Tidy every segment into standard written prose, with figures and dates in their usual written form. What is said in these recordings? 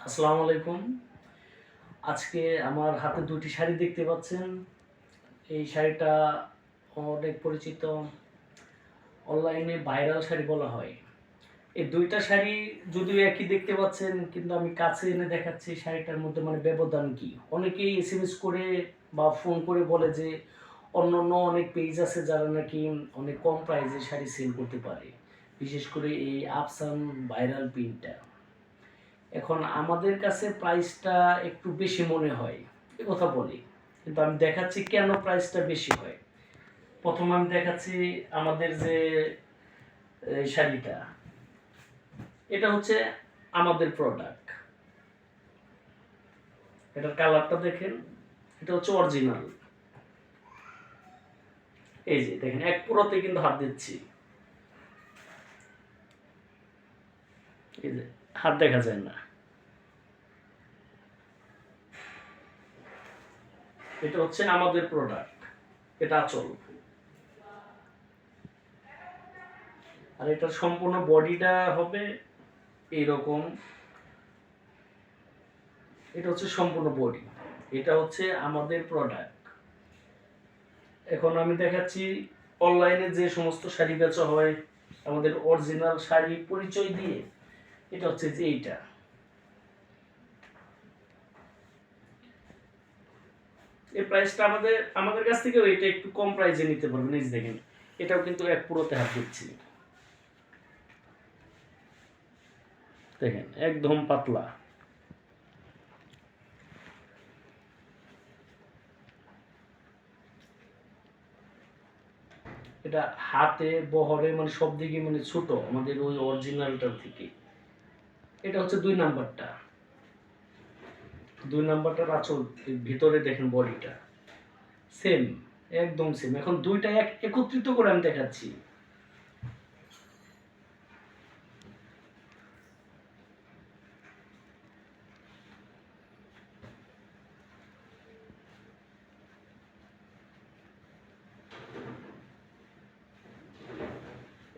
আসসালামু আলাইকুম। আজকে আমার হাতে দুটি শাড়ি দেখতে পাচ্ছেন। এই শাড়িটা অনেক পরিচিত, অনলাইনে ভাইরাল শাড়ি বলা হয়। এই দুইটা শাড়ি যদিও একই দেখতে পাচ্ছেন, কিন্তু আমি কাছে এনে দেখাচ্ছি শাড়িটার মধ্যে ব্যবধান কি। অনেকেই এসএমএস করে বা ফোন করে বলে যে অন্যান্য অনেক পেজ আছে যারা নাকি অনেক কম প্রাইসে শাড়ি সেল করতে পারে, বিশেষ করে এই আফসান ভাইরাল প্রিন্টটা। এখন আমাদের কাছে প্রাইসটা একটু বেশি মনে হয়, এ কথা বলি, কিন্তু আমি দেখাচ্ছি কেন প্রাইসটা বেশি হয়। প্রথমে আমি দেখাচ্ছি আমাদের যে শাড়িটা, এটা হচ্ছে আমাদের প্রোডাক্ট। এটার কালারটা দেখেন, এটা হচ্ছে অরিজিনাল। এই যে দেখেন, এক পুরোতে কিন্তু হাত দিচ্ছি, এই যে হাত দেখা যায় না। এটা হচ্ছে আমাদের প্রোডাক্ট, এটা আঁচল। আর এটার সম্পূর্ণ বডিটা হবে এইরকম। এটা হচ্ছে সম্পূর্ণ বডি, এটা হচ্ছে আমাদের প্রোডাক্ট। এখন আমি দেখাচ্ছি অনলাইনে যে সমস্ত শাড়ি বেচা হয় আমাদের অরিজিনাল শাড়ি পরিচয় দিয়ে। এটা হচ্ছে যে এইটা, এই প্রাইসটা আমাদের আমাদের কাছ থেকে এটা একটু কম প্রাইসে নিতে পারবেন। এই দেখেন, এটাও কিন্তু এক পুরোতে হাত দিচ্ছি, দেখেন একদম পাতলা। এটা হাতে বহরে সব দিকে ছোট আমাদের ওই অরিজিনালটার থেকে। এটা হচ্ছে দুই নাম্বারটার আঁচল। ভিতরে দেখেন বডিটা সেম, একদম সেম। এখন দুইটা একত্রিত করে আমি দেখাচ্ছি।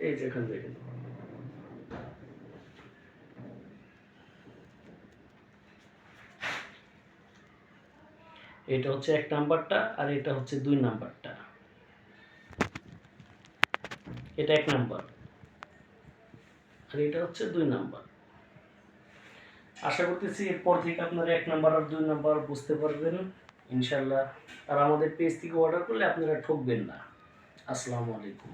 এই যে এখান দেখেন, এটা হচ্ছে এক নাম্বারটা আর এটা হচ্ছে দুই নাম্বারটা। এটা এক নাম্বার আর এটা হচ্ছে দুই নাম্বার। আশা করতেছি এরপর থেকে আপনারা এক নাম্বার আর দুই নাম্বার বুঝতে পারবেন ইনশাল্লাহ। আর আমাদের পেজ থেকে অর্ডার করলে আপনারা ঠকবেন না। আসসালামু আলাইকুম।